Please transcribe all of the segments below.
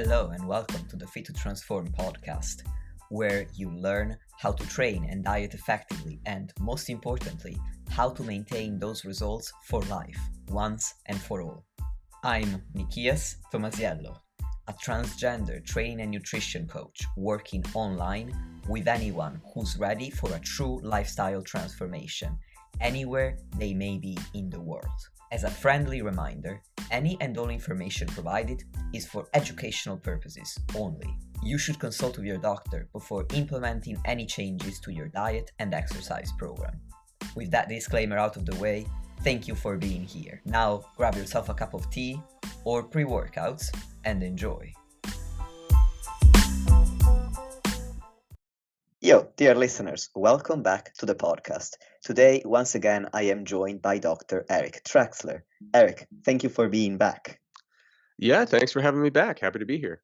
Hello and welcome to the Fit to Transform podcast, where you learn how to train and diet effectively and, most importantly, how to maintain those results for life, once and for all. I'm Nikias Tomasiello, a transgender training and nutrition coach working online with anyone who's ready for a true lifestyle transformation, anywhere they may be in the world. As a friendly reminder, any and all information provided is for educational purposes only. You should consult with your doctor before implementing any changes to your diet and exercise program. With that disclaimer out of the way, thank you for being here. Now grab yourself a cup of tea or pre-workouts and enjoy. Yo, dear listeners, welcome back to the podcast. Today, once again, I am joined by Dr. Eric Trexler. Eric, thank you for being back. Yeah, thanks for having me back. Happy to be here.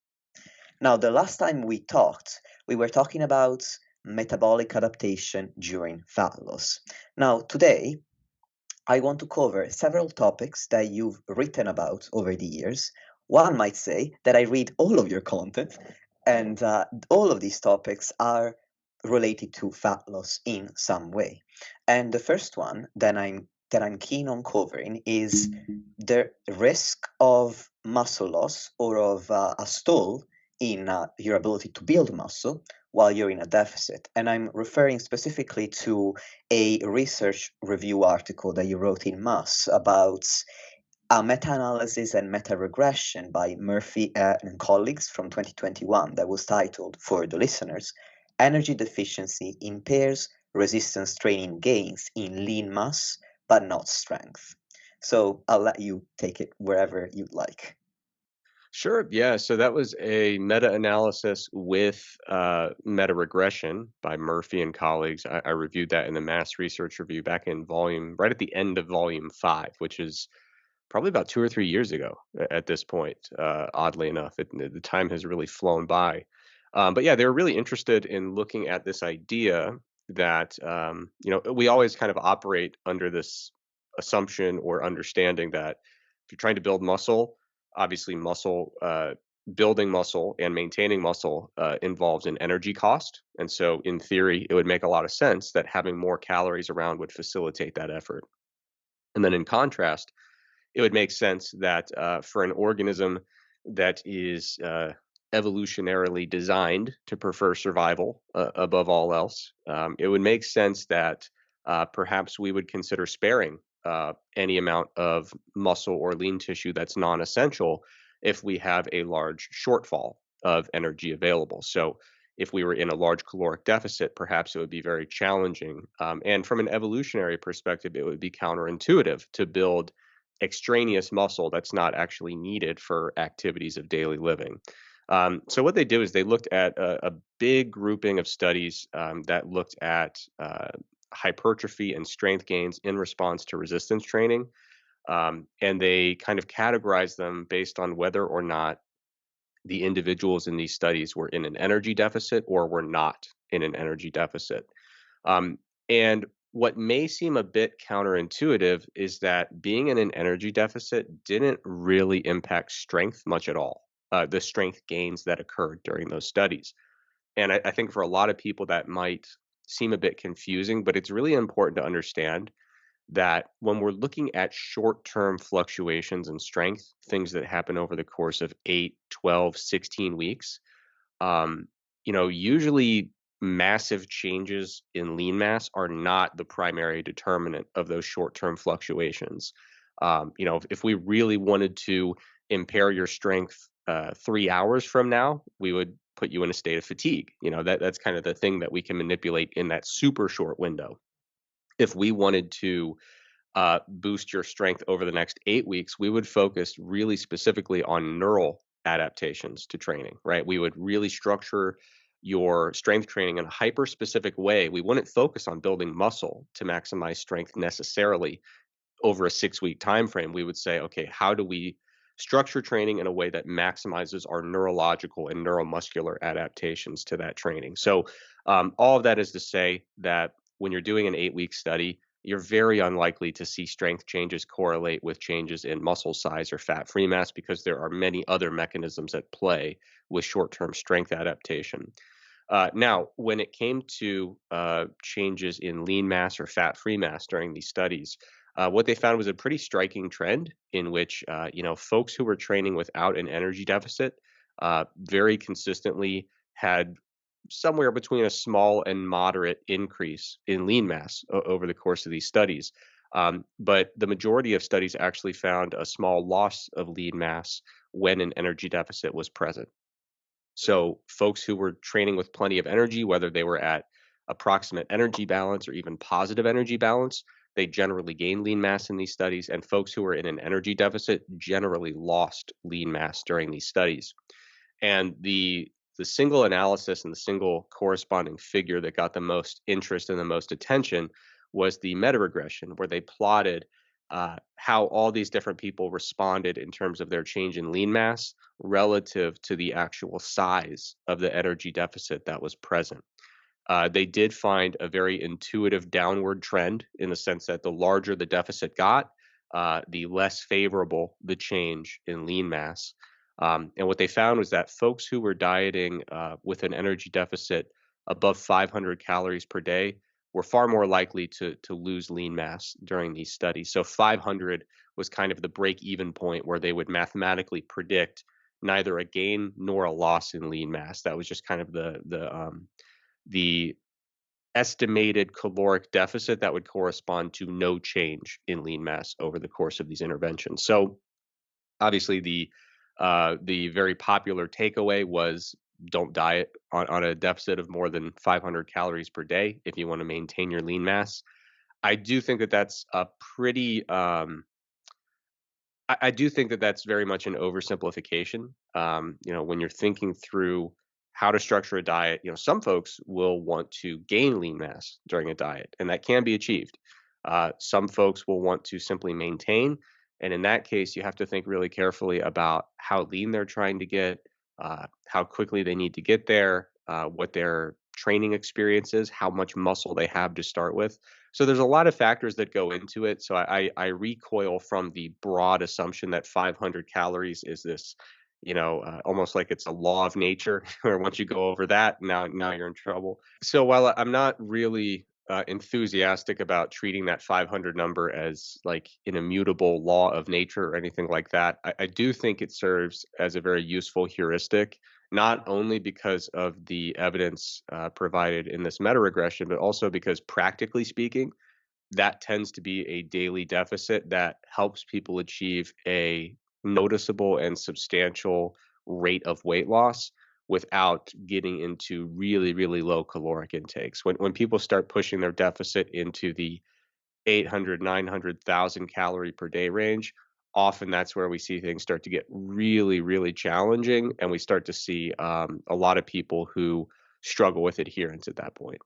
Now, the last time we talked, we were talking about metabolic adaptation during fat loss. Now, today, I want to cover several topics that you've written about over the years. One might say that I read all of your content, and all of these topics are related to fat loss in some way. And the first one that I'm keen on covering is the risk of muscle loss or of a stall in your ability to build muscle while you're in a deficit. And I'm referring specifically to a research review article that you wrote in MAS about a meta-analysis and meta-regression by Murphy and colleagues from 2021 that was titled, for the listeners, Energy Deficiency Impairs Resistance Training Gains in Lean Mass but Not Strength. So I'll let you take it wherever you'd like. Sure. Yeah. So that was a meta-analysis with meta-regression by Murphy and colleagues. I reviewed that in the Mass Research Review back in right at the end of volume 5, which is probably about 2 or 3 years ago at this point. Oddly enough, the time has really flown by. But yeah, they were really interested in looking at this idea that, we always kind of operate under this assumption or understanding that if you're trying to build muscle, obviously building muscle and maintaining muscle involves an energy cost. And so in theory, it would make a lot of sense that having more calories around would facilitate that effort. And then in contrast, it would make sense that for an organism that is evolutionarily designed to prefer survival above all else, it would make sense that perhaps we would consider sparing any amount of muscle or lean tissue that's non-essential if we have a large shortfall of energy available. So if we were in a large caloric deficit, perhaps it would be very challenging. And from an evolutionary perspective, it would be counterintuitive to build extraneous muscle that's not actually needed for activities of daily living. So what they did is they looked at a big grouping of studies that looked at hypertrophy and strength gains in response to resistance training. And they kind of categorized them based on whether or not the individuals in these studies were in an energy deficit or were not in an energy deficit. And what may seem a bit counterintuitive is that being in an energy deficit didn't really impact strength much at all, the strength gains that occurred during those studies. And I think for a lot of people that might seem a bit confusing, but it's really important to understand that when we're looking at short-term fluctuations in strength, things that happen over the course of 8, 12, 16 weeks, usually massive changes in lean mass are not the primary determinant of those short-term fluctuations. If we really wanted to impair your strength 3 hours from now, we would put you in a state of fatigue. That's kind of the thing that we can manipulate in that super short window. If we wanted to boost your strength over the next 8 weeks, we would focus really specifically on neural adaptations to training, right? We would really structure your strength training in a hyper specific way. We wouldn't focus on building muscle to maximize strength necessarily over a 6-week time frame. We would say, okay, how do we structure training in a way that maximizes our neurological and neuromuscular adaptations to that training? So all of that is to say that when you're doing an 8-week study, you're very unlikely to see strength changes correlate with changes in muscle size or fat-free mass because there are many other mechanisms at play with short-term strength adaptation. Now, when it came to changes in lean mass or fat-free mass during these studies, what they found was a pretty striking trend in which folks who were training without an energy deficit very consistently had somewhere between a small and moderate increase in lean mass over the course of these studies. But the majority of studies actually found a small loss of lean mass when an energy deficit was present. So, folks who were training with plenty of energy, whether they were at approximate energy balance or even positive energy balance, they generally gained lean mass in these studies. And folks who were in an energy deficit generally lost lean mass during these studies. And the single analysis and the single corresponding figure that got the most interest and the most attention was the meta regression, where they plotted how all these different people responded in terms of their change in lean mass relative to the actual size of the energy deficit that was present. They did find a very intuitive downward trend in the sense that the larger the deficit got, the less favorable the change in lean mass. And what they found was that folks who were dieting with an energy deficit above 500 calories per day were far more likely to lose lean mass during these studies. So 500 was kind of the break even point where they would mathematically predict neither a gain nor a loss in lean mass. That was just kind of the estimated caloric deficit that would correspond to no change in lean mass over the course of these interventions. So obviously the very popular takeaway was don't diet on a deficit of more than 500 calories per day if you want to maintain your lean mass. I do think that that's a pretty I do think that that's very much an oversimplification. When you're thinking through how to structure a diet, some folks will want to gain lean mass during a diet, and that can be achieved. Some folks will want to simply maintain, and in that case, you have to think really carefully about how lean they're trying to get, how quickly they need to get there, what their training experience is, how much muscle they have to start with. So there's a lot of factors that go into it. So I recoil from the broad assumption that 500 calories is this, almost like it's a law of nature, or once you go over that, now you're in trouble. So while I'm not really enthusiastic about treating that 500 number as like an immutable law of nature or anything like that, I do think it serves as a very useful heuristic, not only because of the evidence provided in this meta regression, but also because practically speaking, that tends to be a daily deficit that helps people achieve a noticeable and substantial rate of weight loss without getting into really, really low caloric intakes. When people start pushing their deficit into the 800, 900,000 calorie per day range, often that's where we see things start to get really, really challenging. And we start to see a lot of people who struggle with adherence at that point.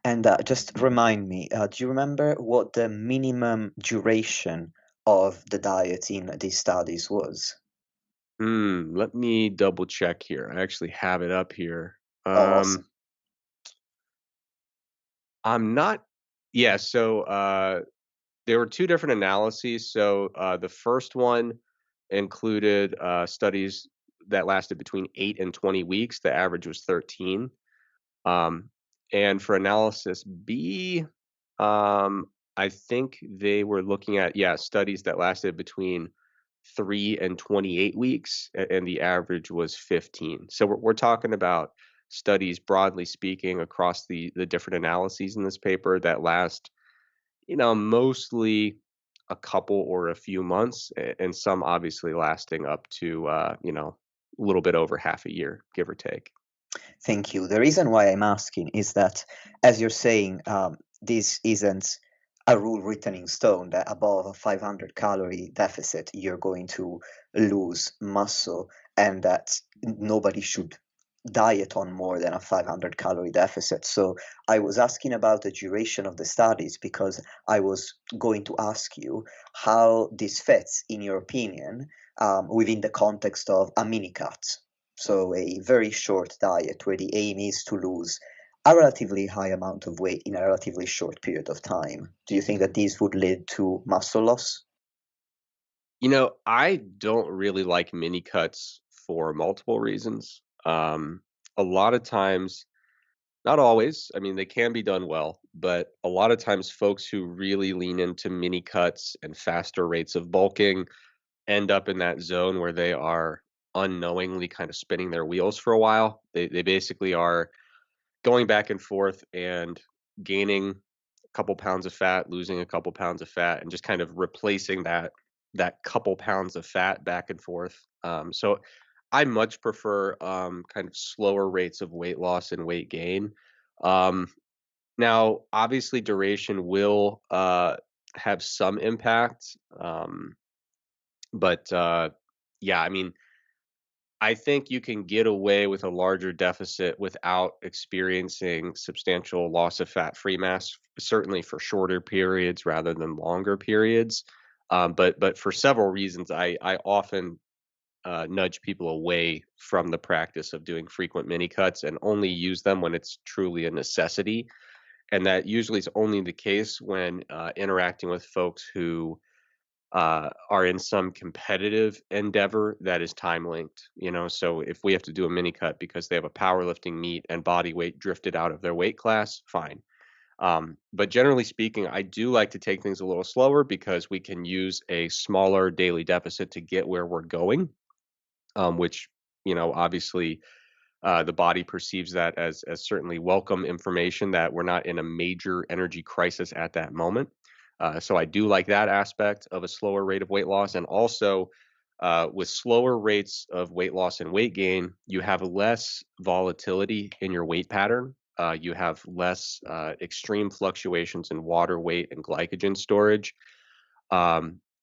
And just remind me, do you remember what the minimum duration of the diet in these studies was? Let me double check here. I actually have it up here. Oh, awesome. I'm not yeah, so, there were 2 different analyses. So, the first one included, studies that lasted between 8 and 20 weeks. The average was 13. Um, and for analysis B, um, I think they were looking at, yeah, studies that lasted between 3 and 28 weeks, and the average was 15. So we're talking about studies, broadly speaking, across the different analyses in this paper that last, mostly a couple or a few months, and some obviously lasting up to, a little bit over half a year, give or take. Thank you. The reason why I'm asking is that, as you're saying, this isn't a rule written in stone that above a 500 calorie deficit, you're going to lose muscle, and that nobody should diet on more than a 500 calorie deficit. So I was asking about the duration of the studies because I was going to ask you how this fits, in your opinion, within the context of a mini cut. So a very short diet where the aim is to lose a relatively high amount of weight in a relatively short period of time. Do you think that these would lead to muscle loss? I don't really like mini cuts for multiple reasons. A lot of times, not always, I mean, they can be done well, but a lot of times folks who really lean into mini cuts and faster rates of bulking end up in that zone where they are unknowingly kind of spinning their wheels for a while. They basically are going back and forth and gaining a couple pounds of fat, losing a couple pounds of fat, and just kind of replacing that couple pounds of fat back and forth. So I much prefer kind of slower rates of weight loss and weight gain. Um, Now, obviously, duration will have some impact, but yeah, I mean, I think you can get away with a larger deficit without experiencing substantial loss of fat-free mass, certainly for shorter periods rather than longer periods. But for several reasons, I often nudge people away from the practice of doing frequent mini cuts and only use them when it's truly a necessity. And that usually is only the case when interacting with folks who are in some competitive endeavor that is time linked. So if we have to do a mini cut because they have a powerlifting meet and body weight drifted out of their weight class, fine. But generally speaking, I do like to take things a little slower because we can use a smaller daily deficit to get where we're going, which obviously the body perceives that as certainly welcome information that we're not in a major energy crisis at that moment. So I do like that aspect of a slower rate of weight loss, and also with slower rates of weight loss and weight gain, you have less volatility in your weight pattern. You have less extreme fluctuations in water weight and glycogen storage.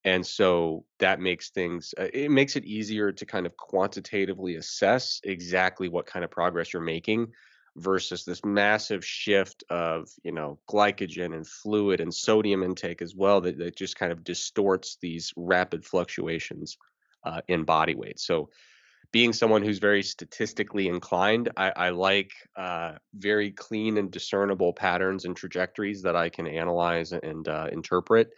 And so that makes things it makes it easier to kind of quantitatively assess exactly what kind of progress you're making versus this massive shift of, glycogen and fluid and sodium intake as well that just kind of distorts these rapid fluctuations in body weight. So being someone who's very statistically inclined, I like very clean and discernible patterns and trajectories that I can analyze and interpret.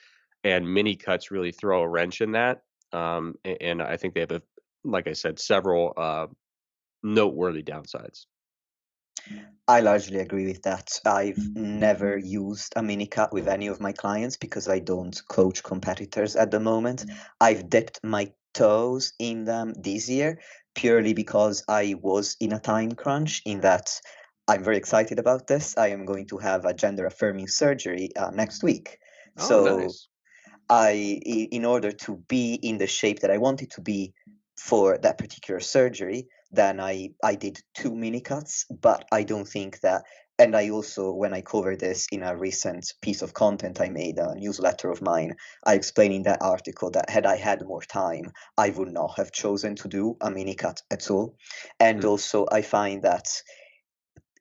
And mini cuts really throw a wrench in that. And I think they have, like I said, several noteworthy downsides. I largely agree with that. I've never used a mini cut with any of my clients because I don't coach competitors at the moment. I've dipped my toes in them this year purely because I was in a time crunch, in that I'm very excited about this. I am going to have a gender affirming surgery next week. Oh, So nice. in order to be in the shape that I wanted to be for that particular surgery, then I did two mini cuts, but I don't think that. And I also, when I covered this in a recent piece of content I made, a newsletter of mine, I explained in that article that had I had more time, I would not have chosen to do a mini cut at all. And Mm. also, I find that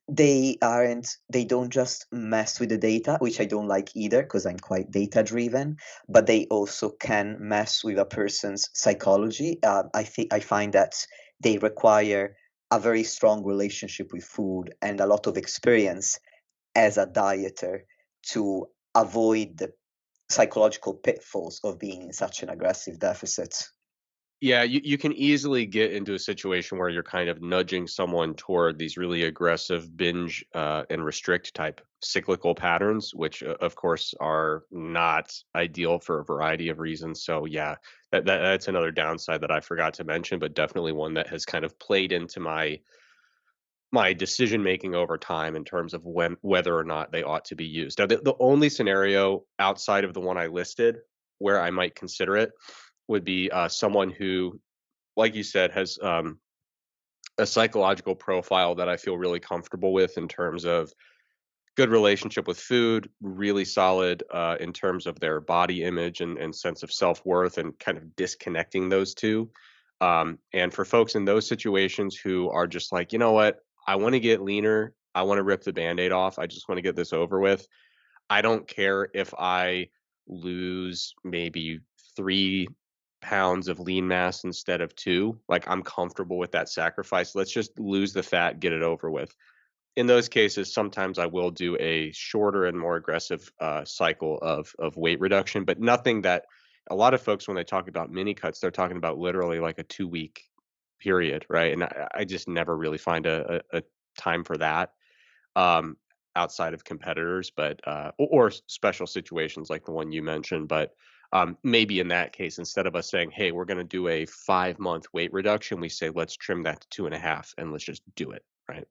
they don't just mess with the data, which I don't like either because I'm quite data driven, but they also can mess with a person's psychology. I find that they require a very strong relationship with food and a lot of experience as a dieter to avoid the psychological pitfalls of being in such an aggressive deficit. Yeah, you can easily get into a situation where you're kind of nudging someone toward these really aggressive binge and restrict type cyclical patterns, which of course are not ideal for a variety of reasons. So yeah, that's another downside that I forgot to mention, but definitely one that has kind of played into my decision making over time in terms of whether or not they ought to be used. Now, the only scenario outside of the one I listed where I might consider it would be someone who, like you said, has a psychological profile that I feel really comfortable with in terms of good relationship with food, really solid in terms of their body image and sense of self worth, and kind of disconnecting those two. And for folks in those situations who are just like, you know what, I want to get leaner, I want to rip the band aid off, I just want to get this over with. I don't care if I lose maybe 3 pounds of lean mass instead of two. Like, I'm comfortable with that sacrifice. Let's just lose the fat, get it over with. in those cases, sometimes I will do a shorter and more aggressive cycle of weight reduction, but nothing that a lot of folks when they talk about mini cuts, they're talking about literally like a 2 week period, right? And I just never really find a time for that um, outside of competitors, but or special situations like the one you mentioned. But maybe in that case, instead of us saying, "Hey, we're going to do a 5 month weight reduction," we say, "Let's trim that to 2.5, and let's just do it." Right?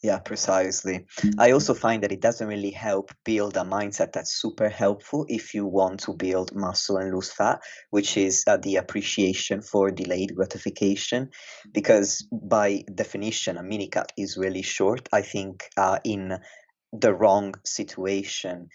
Yeah, precisely. I also find that it doesn't really help build a mindset that's super helpful if you want to build muscle and lose fat, which is the appreciation for delayed gratification. Because by definition, a mini cut is really short. I think in the wrong situation,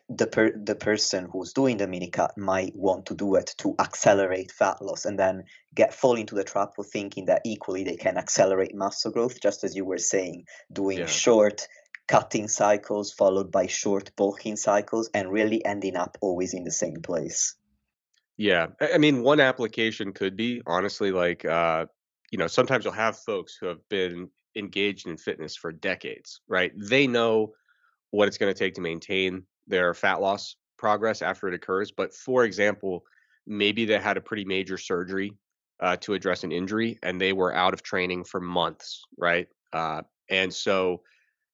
the person who's doing the mini cut might want to do it to accelerate fat loss and then get fall into the trap of thinking that equally they can accelerate muscle growth, just as you were saying, doing Yeah. short cutting cycles followed by short bulking cycles and really ending up always in the same place. Yeah. I mean, one application could be honestly like, sometimes you'll have folks who have been engaged in fitness for decades, right? They know what it's going to take to maintain their fat loss progress after it occurs. But for example, maybe they had a pretty major surgery to address an injury and they were out of training for months, right? And so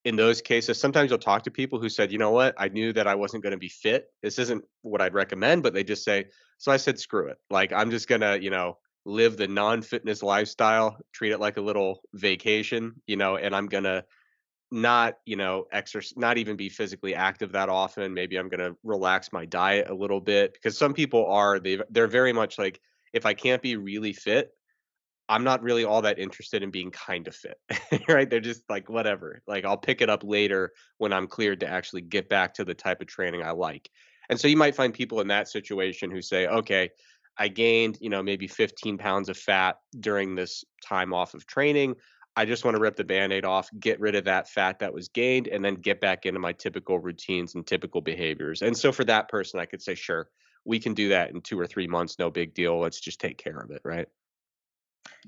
in those cases, sometimes you'll talk to people who said, you know what, I knew that I wasn't going to be fit. This isn't what I'd recommend, but they just say, so I said, screw it. Like, I'm just going to, live the non fitness lifestyle, treat it like a little vacation, and I'm going to not, exercise, not even be physically active that often. Maybe I'm going to relax my diet a little bit because some people they're very much like, if I can't be really fit, I'm not really all that interested in being kind of fit, right? They're just like, whatever. Like, I'll pick it up later when I'm cleared to actually get back to the type of training I like. And so you might find people in that situation who say, okay, I gained, maybe 15 pounds of fat during this time off of training. I just want to rip the band-aid off, get rid of that fat that was gained, and then get back into my typical routines and typical behaviors. And so for that person, I could say, sure, we can do that in 2 or 3 months, no big deal. Let's just take care of it, right?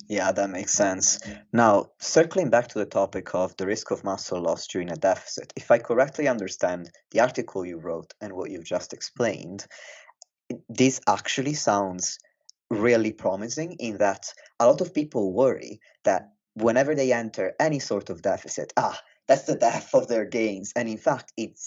Yeah, that makes sense. Now, circling back to the topic of the risk of muscle loss during a deficit, if I correctly understand the article you wrote and what you've just explained, this actually sounds really promising in that a lot of people worry that whenever they enter any sort of deficit, that's the death of their gains. And in fact, it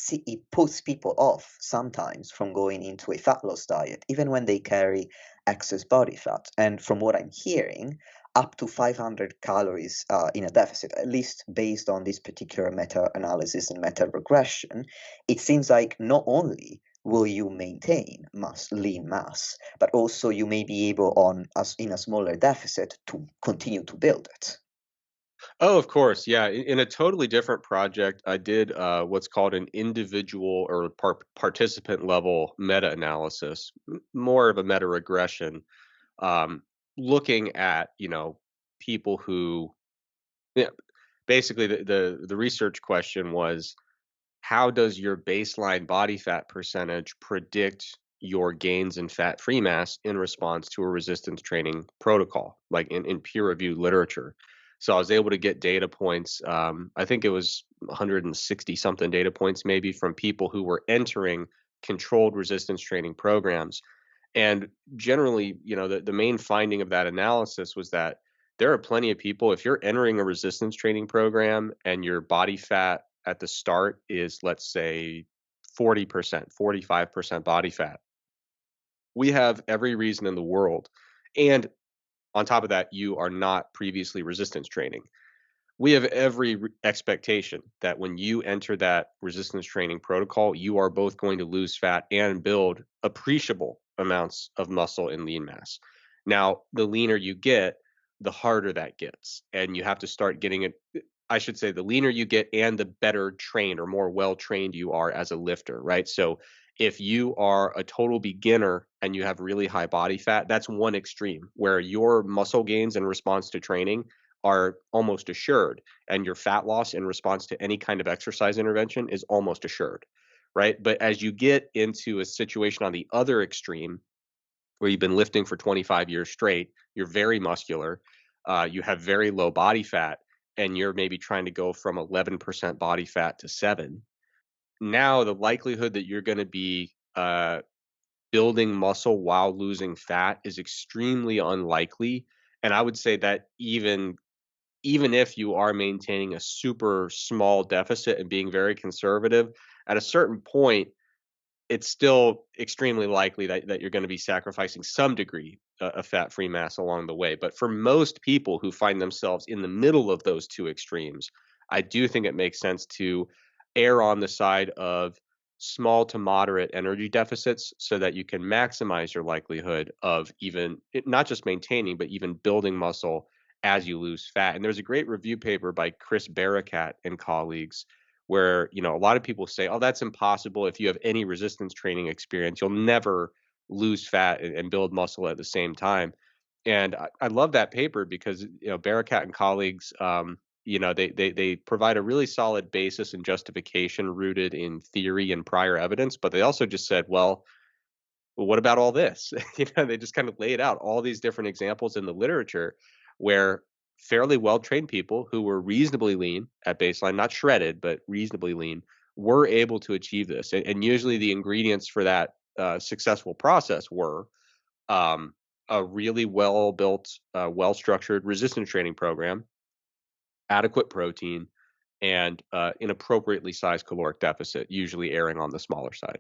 puts people off sometimes from going into a fat loss diet, even when they carry excess body fat. And from what I'm hearing, up to 500 calories in a deficit, at least based on this particular meta analysis and meta regression, it seems like not only will you maintain lean mass, but also you may be able on as in a smaller deficit to continue to build it. Oh, of course. Yeah. In a totally different project, I did what's called an individual or participant level meta analysis, more of a meta regression, um, looking at, people who, yeah, basically the research question was how does your baseline body fat percentage predict your gains in fat free mass in response to a resistance training protocol, like in peer reviewed literature? So I was able to get data points. I think it was 160 something data points, maybe from people who were entering controlled resistance training programs. And generally, the main finding of that analysis was that there are plenty of people, if you're entering a resistance training program and your body fat at the start is, let's say, 40%, 45% body fat, we have every reason in the world. And on top of that, you are not previously resistance training, we have every expectation that when you enter that resistance training protocol, you are both going to lose fat and build appreciable amounts of muscle and lean mass. Now, the leaner you get, the harder that gets. And you have to start getting it. I should say, the leaner you get and the better trained or more well trained you are as a lifter, right? So, if you are a total beginner and you have really high body fat, that's one extreme where your muscle gains in response to training are almost assured, and your fat loss in response to any kind of exercise intervention is almost assured, right? But as you get into a situation on the other extreme where you've been lifting for 25 years straight, you're very muscular, you have very low body fat, and you're maybe trying to go from 11% body fat to 7, now the likelihood that you're going to be building muscle while losing fat is extremely unlikely. And I would say that even if you are maintaining a super small deficit and being very conservative, at a certain point, it's still extremely likely that you're going to be sacrificing some degree of fat-free mass along the way. But for most people who find themselves in the middle of those two extremes, I do think it makes sense to err on the side of small to moderate energy deficits so that you can maximize your likelihood of not just maintaining, but even building muscle as you lose fat. And there's a great review paper by Chris Barakat and colleagues where, a lot of people say, "Oh, that's impossible. If you have any resistance training experience, you'll never lose fat and build muscle at the same time." And I love that paper because, Barakat and colleagues, they provide a really solid basis and justification rooted in theory and prior evidence, but they also just said, well, what about all this? They just kind of laid out all these different examples in the literature where fairly well trained people who were reasonably lean at baseline, not shredded, but reasonably lean, were able to achieve this. And usually the ingredients for that successful process were um, a really well built, well structured resistance training program, adequate protein, and an appropriately sized caloric deficit, usually erring on the smaller side.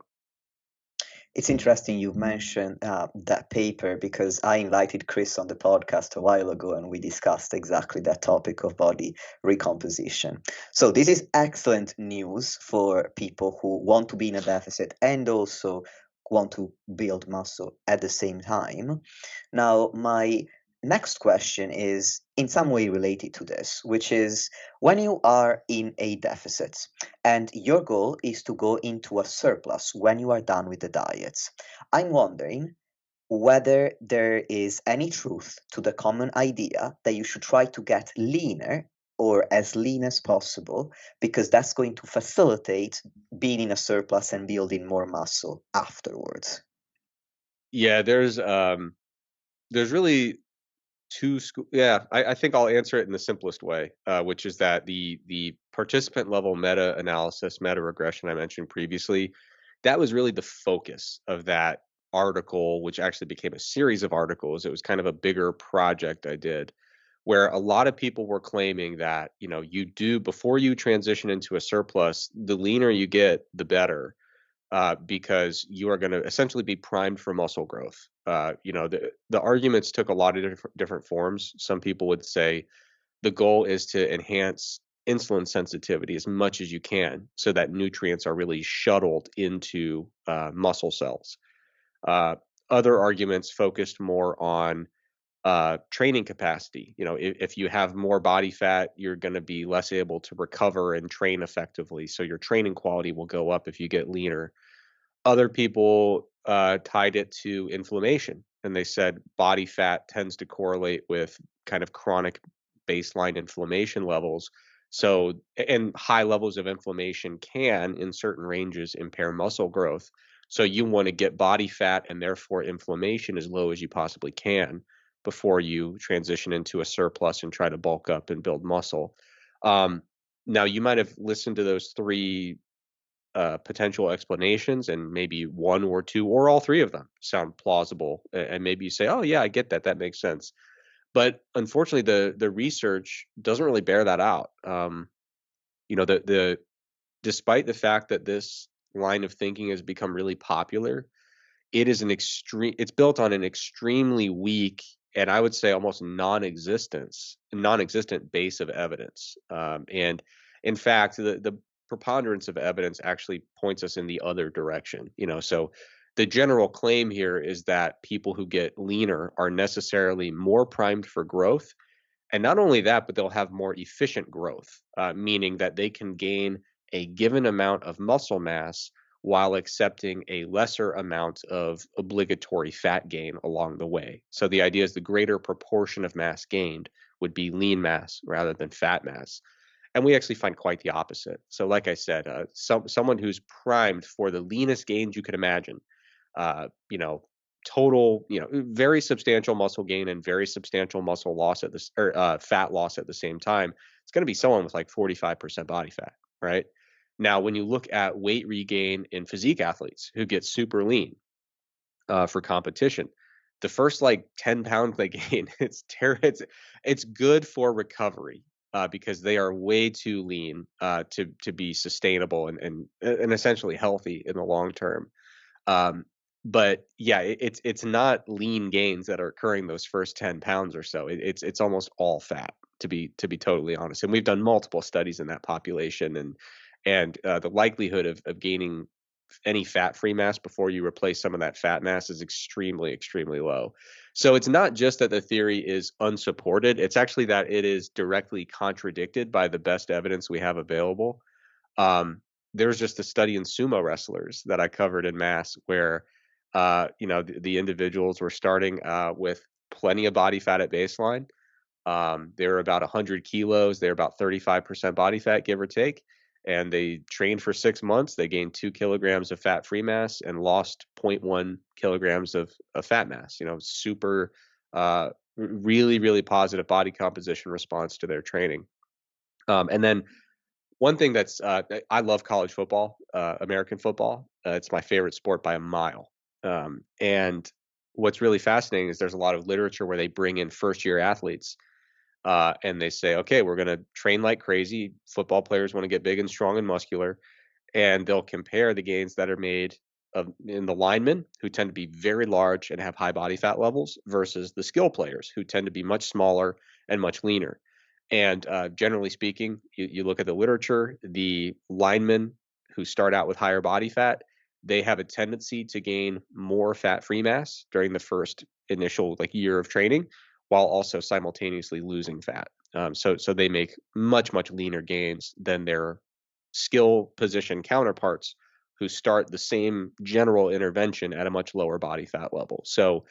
It's interesting you mentioned that paper because I invited Chris on the podcast a while ago and we discussed exactly that topic of body recomposition. So, this is excellent news for people who want to be in a deficit and also want to build muscle at the same time. Now, my next question is in some way related to this, which is when you are in a deficit and your goal is to go into a surplus when you are done with the diets, I'm wondering whether there is any truth to the common idea that you should try to get leaner or as lean as possible because that's going to facilitate being in a surplus and building more muscle afterwards. Yeah, there's really yeah, I think I'll answer it in the simplest way, which is that the participant level meta-analysis, meta-regression I mentioned previously, that was really the focus of that article, which actually became a series of articles. It was kind of a bigger project I did, where a lot of people were claiming that, you do before you transition into a surplus, the leaner you get, the better because you are going to essentially be primed for muscle growth. The arguments took a lot of different forms. Some people would say the goal is to enhance insulin sensitivity as much as you can, so that nutrients are really shuttled into muscle cells. Uh, Other arguments focused more on training capacity. If you have more body fat, you're going to be less able to recover and train effectively. So your training quality will go up if you get leaner. Other people tied it to inflammation, and they said body fat tends to correlate with kind of chronic baseline inflammation levels. So, and high levels of inflammation can, in certain ranges, impair muscle growth. So, you want to get body fat and therefore inflammation as low as you possibly can before you transition into a surplus and try to bulk up and build muscle. Um, Now, you might have listened to those three potential explanations, and maybe one or two or all three of them sound plausible, and maybe you say, "Oh yeah, I get that. That makes sense." But unfortunately, the research doesn't really bear that out. The despite the fact that this line of thinking has become really popular, it's built on an extremely weak, and I would say almost non-existent base of evidence. And in fact, the preponderance of evidence actually points us in the other direction. So the general claim here is that people who get leaner are necessarily more primed for growth, and not only that, but they'll have more efficient growth, meaning that they can gain a given amount of muscle mass while accepting a lesser amount of obligatory fat gain along the way. So the idea is the greater proportion of mass gained would be lean mass rather than fat mass. And we actually find quite the opposite. So, like I said, someone who's primed for the leanest gains you could imagine, uh, you know, total, very substantial muscle gain and very substantial muscle loss or fat loss at the same time. it's going to be someone with like 45% body fat, right? Now, when you look at weight regain in physique athletes who get super lean for competition, the first like 10 pounds they gain, it's good for recovery because they are way too lean to be sustainable and essentially healthy in the long term. Um, but yeah, it's not lean gains that are occurring those first 10 pounds or so. It's almost all fat to be totally honest. And we've done multiple studies in that population, and the likelihood of gaining any fat-free mass before you replace some of that fat mass is extremely, extremely low. So it's not just that the theory is unsupported, it's actually that it is directly contradicted by the best evidence we have available. Um, there was just a study in sumo wrestlers that I covered in mass where, the individuals were starting with plenty of body fat at baseline. They were about 100 kilos. They were about 35% body fat, give or take. And they trained for 6 months. They gained 2 kilograms of fat free mass and lost zero point 0.1 kilograms of fat mass. Super, really, really positive body composition response to their training. And then one thing I love college football, American football. It's my favorite sport by a mile. And what's really fascinating is there's a lot of literature where they bring in first year athletes and they say, okay, we're going to train like crazy. Football players want to get big and strong and muscular, and they'll compare the gains that are made in the linemen who tend to be very large and have high body fat levels versus the skill players who tend to be much smaller and much leaner. And generally speaking, you look at the literature, the linemen who start out with higher body fat, they have a tendency to gain more fat free mass during the first initial like year of training, while also simultaneously losing fat. So they make much much leaner gains than their skill position counterparts who start the same general intervention at a much lower body fat level. So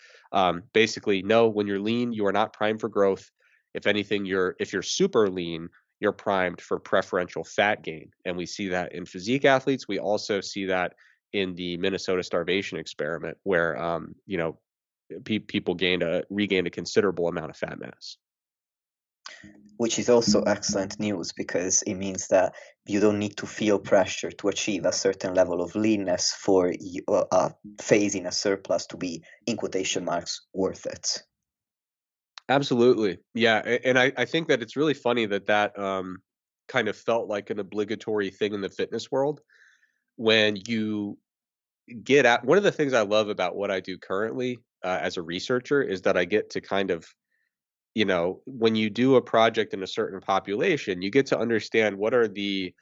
basically, no, when you're lean, you are not primed for growth. If anything, if you're super lean, you're primed for preferential fat gain. And we see that in physique athletes. We also see that in the Minnesota starvation experiment, where people regained a considerable amount of fat mass. Which is also excellent news because it means that you don't need to feel pressure to achieve a certain level of leanness for a phase in a surplus to be, in quotation marks, worth it. Absolutely. Yeah, and I think that it's really funny that kind of felt like an obligatory thing in the fitness world when you get at one of the things I love about what I do currently, as a researcher is that I get to kind of, when you do a project in a certain population, you get to understand what are the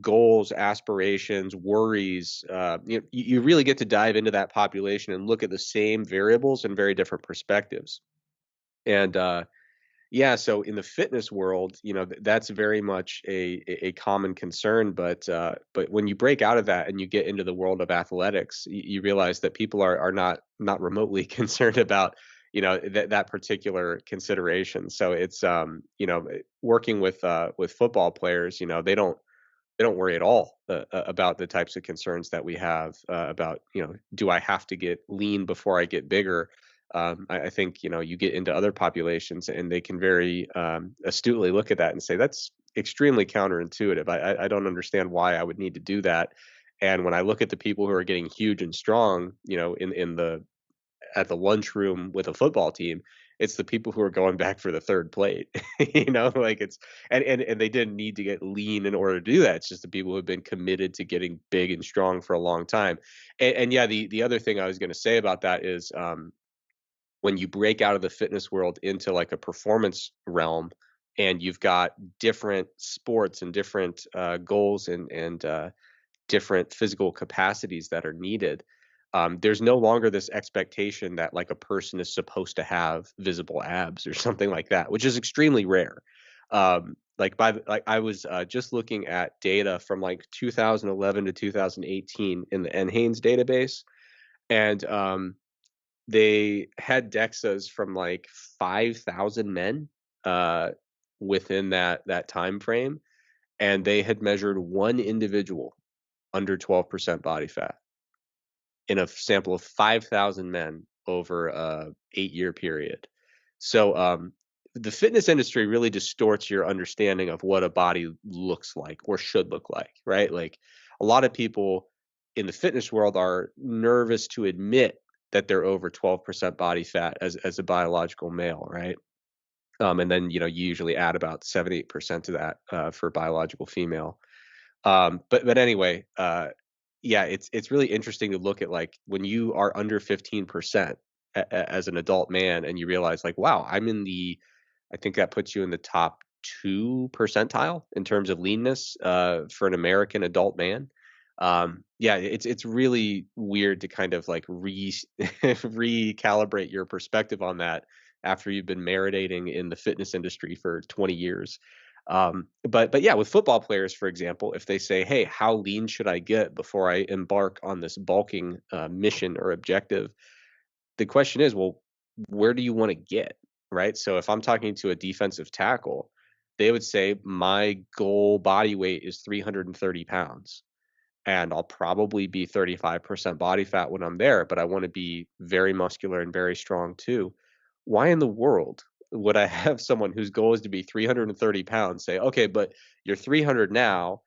goals, aspirations, worries. You really get to dive into that population and look at the same variables in very different perspectives. And yeah, so in the fitness world, that's very much a common concern, but when you break out of that and you get into the world of athletics, you realize that people are not remotely concerned about that particular consideration. So it's working with football players, they don't worry at all about the types of concerns that we have about, do I have to get lean before I get bigger? I think, you get into other populations and they can very astutely look at that and say that's extremely counterintuitive. I don't understand why I would need to do that. And when I look at the people who are getting huge and strong, in the at the lunchroom with a football team, it's the people who are going back for the 3rd plate. Like it's and they didn't need to get lean in order to do that. It's just the people who have been committed to getting big and strong for a long time. And yeah, the other thing I was gonna say about that is, when you break out of the fitness world into like a performance realm and you've got different sports and different goals and different physical capacities that are needed, there's no longer this expectation that like a person is supposed to have visible abs or something like that, which is extremely rare. Like I was just looking at data from like 2011 to 2018 in the NHANES database, and they had DEXAs from like 5,000 men uh, within that time frame, and they had measured one individual under 12% body fat in a sample of 5,000 men over a 8-year period. So the fitness industry really distorts your understanding of what a body looks like or should look like, right? Like a lot of people in the fitness world are nervous to admit that they're over 12% body fat as a biological male, right? And then you usually add about 7-8% to that for biological female. But anyway, yeah, it's really interesting to look at like when you are under 15% as an adult man, and you realize like, wow, I think that puts you in the top 2 percentile in terms of leanness for an American adult man. Yeah, it's really weird to kind of like recalibrate your perspective on that after you've been marinating in the fitness industry for 20 years. But yeah, with football players, for example, if they say, "Hey, how lean should I get before I embark on this bulking mission or objective?" The question is, well, where do you want to get, right? So if I'm talking to a defensive tackle, they would say my goal body weight is 330 pounds, and I'll probably be 35% body fat when I'm there, but I want to be very muscular and very strong too. Why in the world would I have someone whose goal is to be 330 pounds say, okay, but you're 300 now,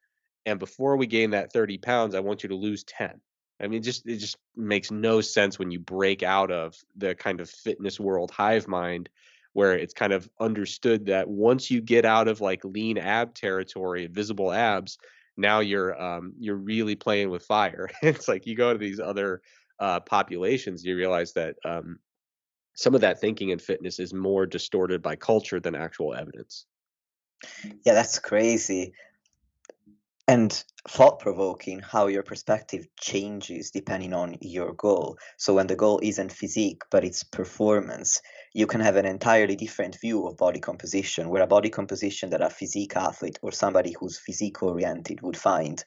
and before we gain that 30 pounds, I want you to lose 10? I mean, it just makes no sense when you break out of the kind of fitness world hive mind, where it's kind of understood that once you get out of like lean ab territory, visible abs, now you're really playing with fire. It's like you go to these other populations, you realize that some of that thinking in fitness is more distorted by culture than actual evidence. Yeah, that's crazy. And thought provoking how your perspective changes depending on your goal. So, when the goal isn't physique, but it's performance, you can have an entirely different view of body composition, where a body composition that a physique athlete or somebody who's physique oriented would find,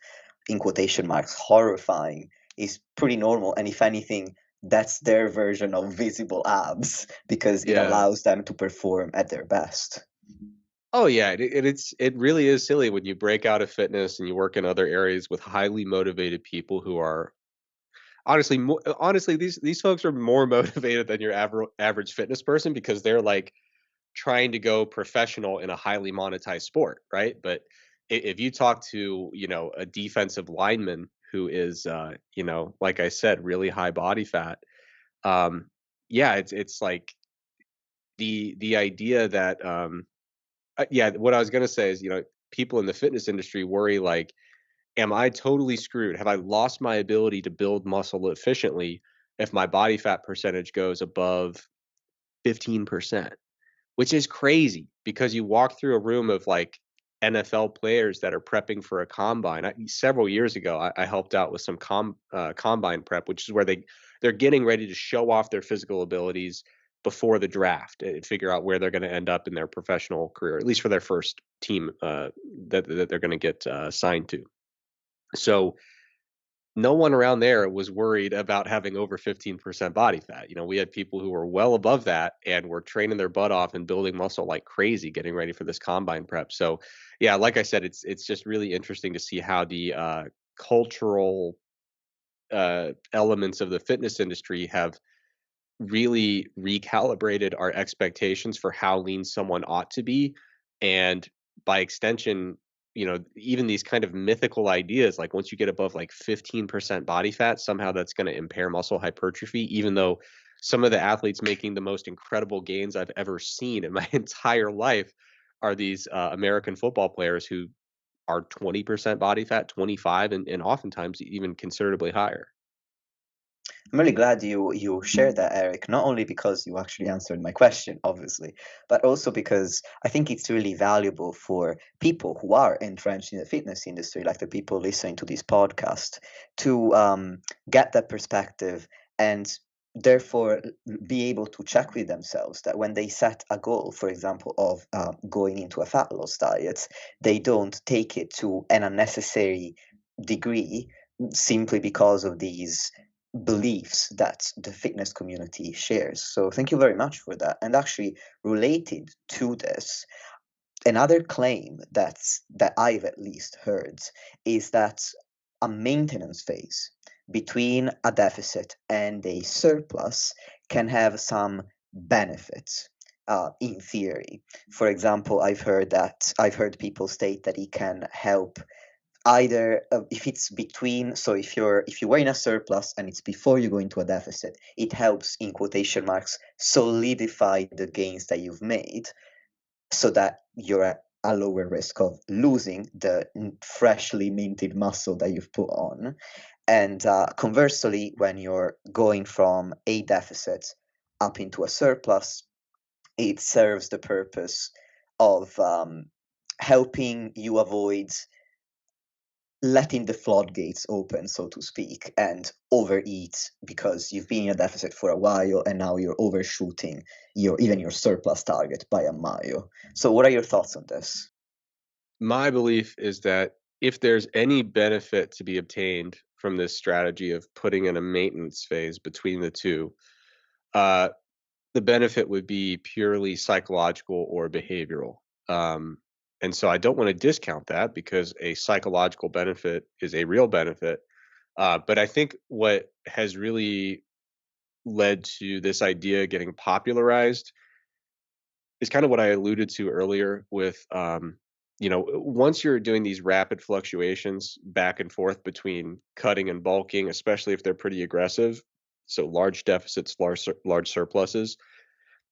in quotation marks, horrifying, is pretty normal. And if anything, that's their version of visible abs because it Yeah. allows them to perform at their best. Oh yeah, it really is silly when you break out of fitness and you work in other areas with highly motivated people who are honestly these folks are more motivated than your average fitness person because they're like trying to go professional in a highly monetized sport, right? But if you talk to, a defensive lineman who is, like I said, really high body fat, um, yeah, it's like the idea that, yeah, what I was gonna say is, people in the fitness industry worry like, am I totally screwed? Have I lost my ability to build muscle efficiently if my body fat percentage goes above 15%? Which is crazy because you walk through a room of, like, NFL players that are prepping for a combine. Several years ago, I helped out with some combine prep, which is where they're getting ready to show off their physical abilities before the draft and figure out where they're gonna end up in their professional career, at least for their first team, that they're gonna get, signed to. So no one around there was worried about having over 15% body fat. We had people who were well above that and were training their butt off and building muscle like crazy, getting ready for this combine prep. So, yeah, like I said, it's just really interesting to see how the cultural elements of the fitness industry have really recalibrated our expectations for how lean someone ought to be. And by extension, even these kind of mythical ideas, like once you get above like 15% body fat, somehow that's going to impair muscle hypertrophy, even though some of the athletes making the most incredible gains I've ever seen in my entire life are these American football players who are 20% body fat, 25, and oftentimes even considerably higher. I'm really glad you shared that, Eric, not only because you actually answered my question, obviously, but also because I think it's really valuable for people who are entrenched in the fitness industry, like the people listening to this podcast, to get that perspective and therefore be able to check with themselves that when they set a goal, for example, of going into a fat loss diet, they don't take it to an unnecessary degree simply because of these beliefs that the fitness community shares. So thank you very much for that. And actually related to this, another claim that I've at least heard is that a maintenance phase between a deficit and a surplus can have some benefits. in theory. For example, I've heard people state that it can help either if it's between, so if you were in a surplus and it's before you go into a deficit, it helps in quotation marks solidify the gains that you've made so that you're at a lower risk of losing the freshly minted muscle that you've put on. And conversely, when you're going from a deficit up into a surplus, it serves the purpose of helping you avoid letting the floodgates open, so to speak, and overeat because you've been in a deficit for a while and now you're overshooting your surplus target by a mile. So, what are your thoughts on this? My belief is that if there's any benefit to be obtained from this strategy of putting in a maintenance phase between the two, uh, the benefit would be purely psychological or behavioral. Um, and so I don't want to discount that because a psychological benefit is a real benefit. But I think what has really led to this idea getting popularized is kind of what I alluded to earlier with, once you're doing these rapid fluctuations back and forth between cutting and bulking, especially if they're pretty aggressive, so large deficits, large surpluses,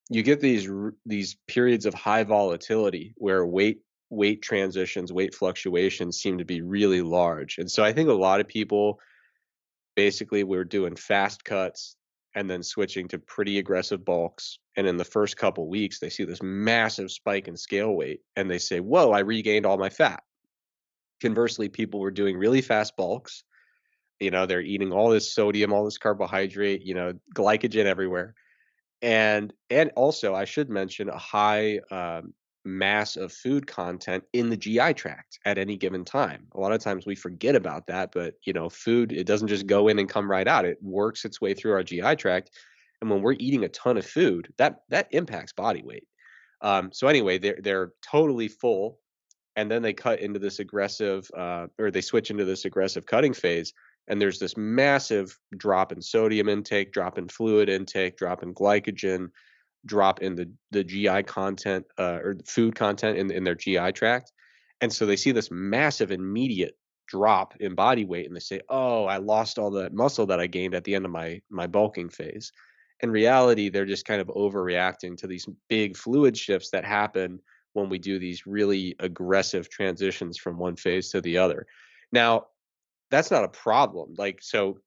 you get these periods of high volatility where weight transitions, weight fluctuations seem to be really large. And so I think a lot of people basically were doing fast cuts and then switching to pretty aggressive bulks. And in the first couple weeks, they see this massive spike in scale weight and they say, "Whoa, I regained all my fat." Conversely, people were doing really fast bulks. They're eating all this sodium, all this carbohydrate, glycogen everywhere, and also, I should mention a high, mass of food content in the GI tract at any given time. A lot of times we forget about that, but, food, it doesn't just go in and come right out. It works its way through our GI tract, and when we're eating a ton of food, that impacts body weight. So anyway, they're totally full, and then they cut into this aggressive, or they switch into this aggressive cutting phase, and there's this massive drop in sodium intake, drop in fluid intake, drop in glycogen, drop in the GI content, or the food content in their GI tract. And so they see this massive immediate drop in body weight and they say, "Oh, I lost all that muscle that I gained at the end of my bulking phase." In reality, they're just kind of overreacting to these big fluid shifts that happen when we do these really aggressive transitions from one phase to the other. Now, that's not a problem. Like, so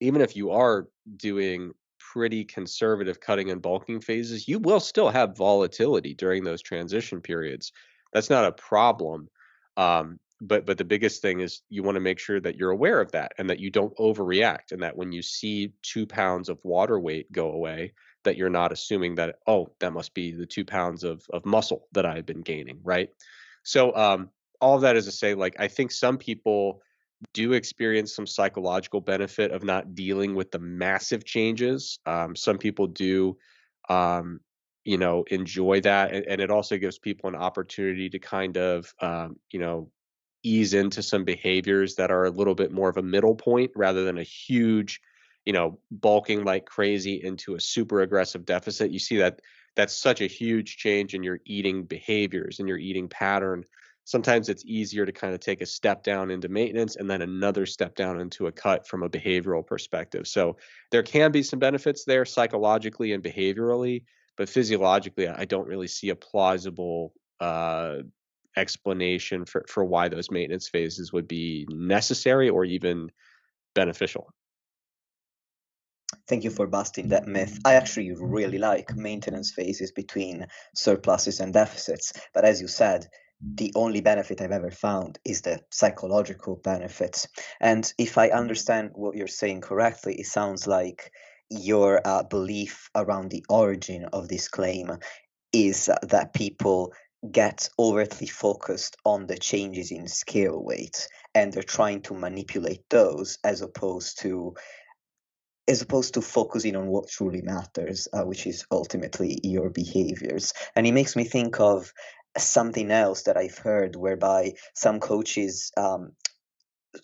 even if you are doing pretty conservative cutting and bulking phases, you will still have volatility during those transition periods. That's not a problem. But the biggest thing is you want to make sure that you're aware of that and that you don't overreact, and that when you see 2 pounds of water weight go away, that you're not assuming that, oh, that must be the 2 pounds of muscle that I've been gaining, right? So all of that is to say, like, I think some people do experience some psychological benefit of not dealing with the massive changes. Some people do, enjoy that, and it also gives people an opportunity to kind of, ease into some behaviors that are a little bit more of a middle point rather than a huge, bulking like crazy into a super aggressive deficit. You see that that's such a huge change in your eating behaviors and your eating pattern. Sometimes it's easier to kind of take a step down into maintenance and then another step down into a cut from a behavioral perspective. So there can be some benefits there psychologically and behaviorally, but physiologically, I don't really see a plausible explanation for why those maintenance phases would be necessary or even beneficial. Thank you for busting that myth. I actually really like maintenance phases between surpluses and deficits, but as you said, the only benefit I've ever found is the psychological benefits. And if I understand what you're saying correctly, it sounds like your belief around the origin of this claim is that people get overtly focused on the changes in scale weight and they're trying to manipulate those as opposed to focusing on what truly matters, which is ultimately your behaviors. And it makes me think of something else that I've heard whereby some coaches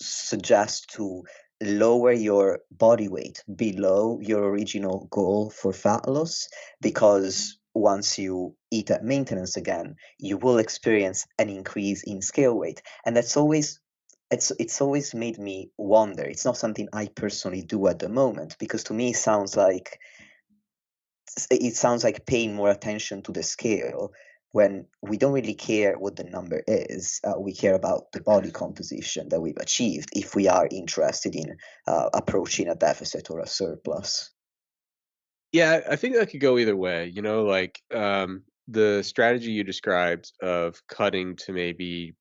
suggest to lower your body weight below your original goal for fat loss because once you eat at maintenance again, you will experience an increase in scale weight. And it's always made me wonder. It's not something I personally do at the moment, because to me it sounds like paying more attention to the scale when we don't really care what the number is. We care about the body composition that we've achieved if we are interested in approaching a deficit or a surplus. Yeah, I think that could go either way. Like the strategy you described of cutting to maybe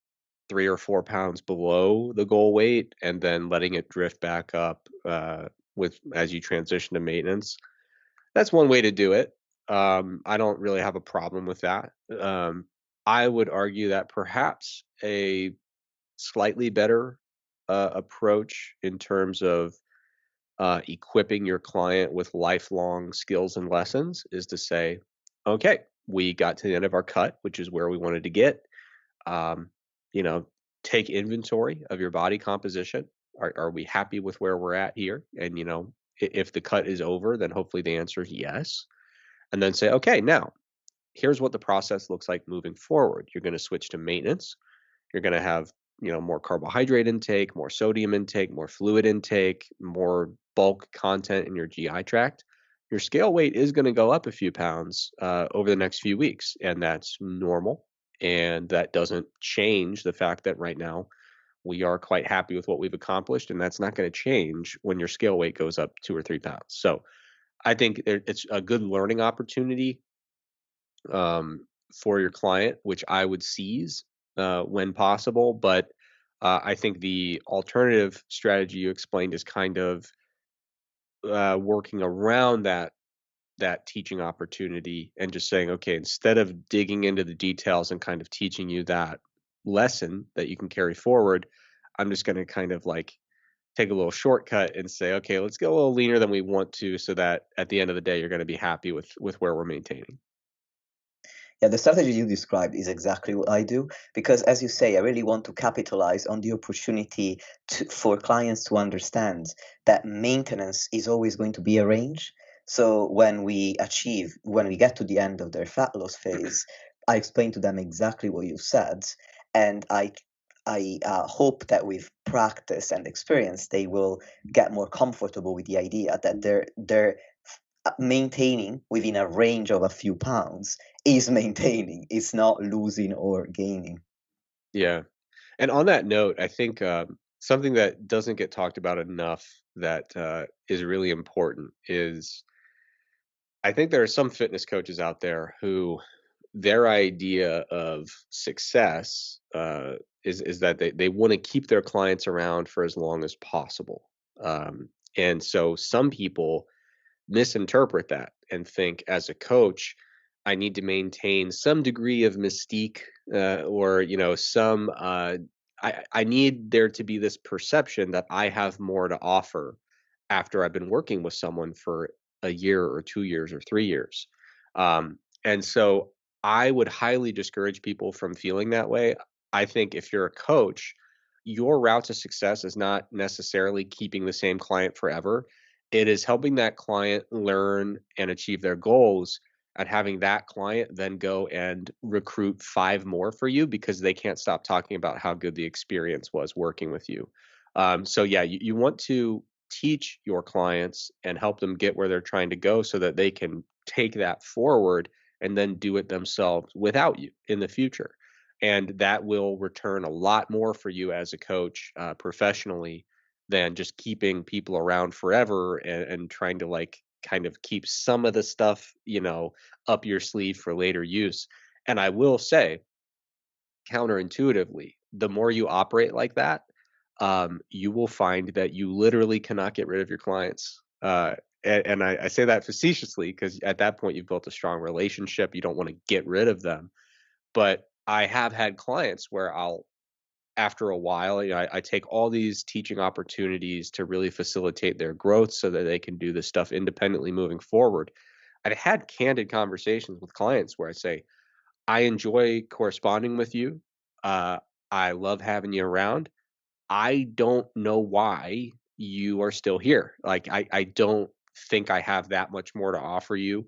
3 or 4 pounds below the goal weight and then letting it drift back up with as you transition to maintenance. That's one way to do it. I don't really have a problem with that. I would argue that perhaps a slightly better approach in terms of equipping your client with lifelong skills and lessons is to say, okay, we got to the end of our cut, which is where we wanted to get. Um, you know, take inventory of your body composition. Are we happy with where we're at here? And, if the cut is over, then hopefully the answer is yes. And then say, okay, now here's what the process looks like moving forward. You're going to switch to maintenance. You're going to have, more carbohydrate intake, more sodium intake, more fluid intake, more bulk content in your GI tract. Your scale weight is going to go up a few pounds over the next few weeks, and that's normal. And that doesn't change the fact that right now we are quite happy with what we've accomplished, and that's not going to change when your scale weight goes up 2 or 3 pounds. So I think it's a good learning opportunity for your client, which I would seize when possible. But I think the alternative strategy you explained is kind of working around that teaching opportunity and just saying, okay, instead of digging into the details and kind of teaching you that lesson that you can carry forward, I'm just going to kind of like take a little shortcut and say, okay, let's get a little leaner than we want to, so that at the end of the day, you're going to be happy with where we're maintaining. Yeah, the strategy you described is exactly what I do, because, as you say, I really want to capitalize on the opportunity for clients to understand that maintenance is always going to be a range. So when we get to the end of their fat loss phase, I explain to them exactly what you said, and I hope that with practice and experience, they will get more comfortable with the idea that maintaining within a range of a few pounds is maintaining, it's not losing or gaining. Yeah. And on that note, I think something that doesn't get talked about enough that is really important is I think there are some fitness coaches out there who their idea of success is that they want to keep their clients around for as long as possible. And so some people misinterpret that and think as a coach, I need to maintain some degree of mystique or some I need there to be this perception that I have more to offer after I've been working with someone for a year or 2 years or 3 years. And so I would highly discourage people from feeling that way. I think if you're a coach, your route to success is not necessarily keeping the same client forever. It is helping that client learn and achieve their goals, and having that client then go and recruit 5 more for you because they can't stop talking about how good the experience was working with you. So yeah, you want to teach your clients and help them get where they're trying to go so that they can take that forward and then do it themselves without you in the future. And that will return a lot more for you as a coach professionally than just keeping people around forever and trying to like kind of keep some of the stuff, up your sleeve for later use. And I will say, counterintuitively, the more you operate like that, you will find that you literally cannot get rid of your clients. And I say that facetiously because at that point you've built a strong relationship. You don't want to get rid of them. But I have had clients where after a while, I take all these teaching opportunities to really facilitate their growth so that they can do this stuff independently moving forward. I've had candid conversations with clients where I say, I enjoy corresponding with you. Uh, I love having you around. I don't know why you are still here. Like, I don't think I have that much more to offer you.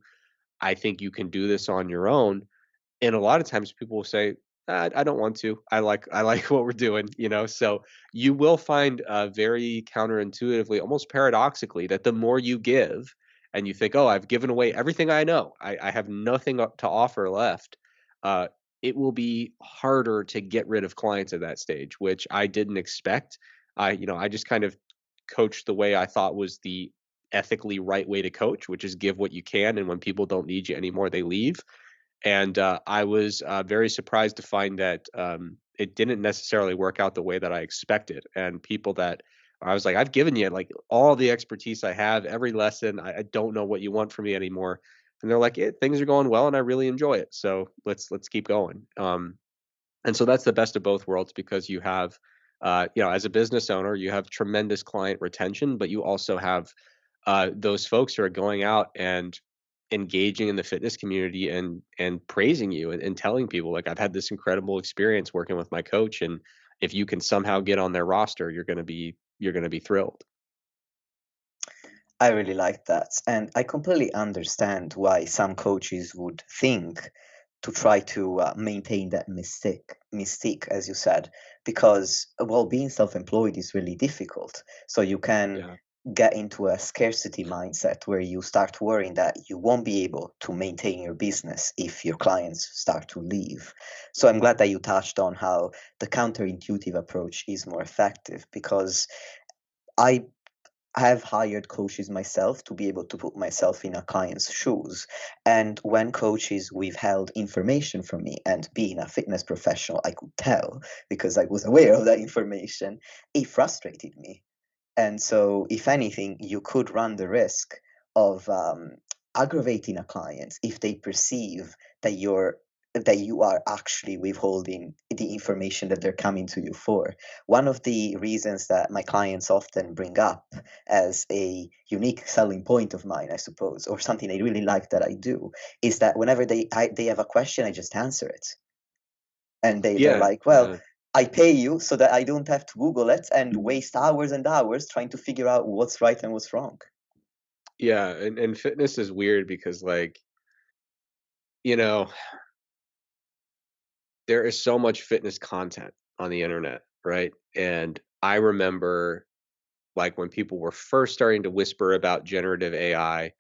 I think you can do this on your own. And a lot of times people will say, I don't want to. I like what we're doing, you know." So you will find very counterintuitively, almost paradoxically, that the more you give and you think, "Oh, I've given away everything I know. I have nothing to offer left." Uh, it will be harder to get rid of clients at that stage, which I didn't expect. I just kind of coached the way I thought was the ethically right way to coach, which is give what you can, and when people don't need you anymore, they leave. And I was very surprised to find that it didn't necessarily work out the way that I expected. And people that I was like, I've given you like all the expertise I have, every lesson. I don't know what you want from me anymore. And they're like, things are going well, and I really enjoy it. So let's keep going. And so that's the best of both worlds because you have, as a business owner, you have tremendous client retention, but you also have those folks who are going out and engaging in the fitness community and praising you and telling people like I've had this incredible experience working with my coach, and if you can somehow get on their roster, you're gonna be thrilled. I really like that. And I completely understand why some coaches would think to try to maintain that mystique, as you said, because, well, being self-employed is really difficult. So you can Yeah. get into a scarcity mindset where you start worrying that you won't be able to maintain your business if your clients start to leave. So I'm glad that you touched on how the counterintuitive approach is more effective because I have hired coaches myself to be able to put myself in a client's shoes. And when coaches withheld information from me, and being a fitness professional, I could tell because I was aware of that information, it frustrated me. And so, if anything, you could run the risk of aggravating a client if they perceive that you are actually withholding the information that they're coming to you for. One of the reasons that my clients often bring up as a unique selling point of mine, I suppose, or something they really like that I do, is that whenever they have a question, I just answer it. And they're Yeah, like, well, yeah, I pay you so that I don't have to Google it and waste hours and hours trying to figure out what's right and what's wrong. yeah, and fitness is weird because, like, you know, there is so much fitness content on the internet, right? And I remember, like, when people were first starting to whisper about generative AI,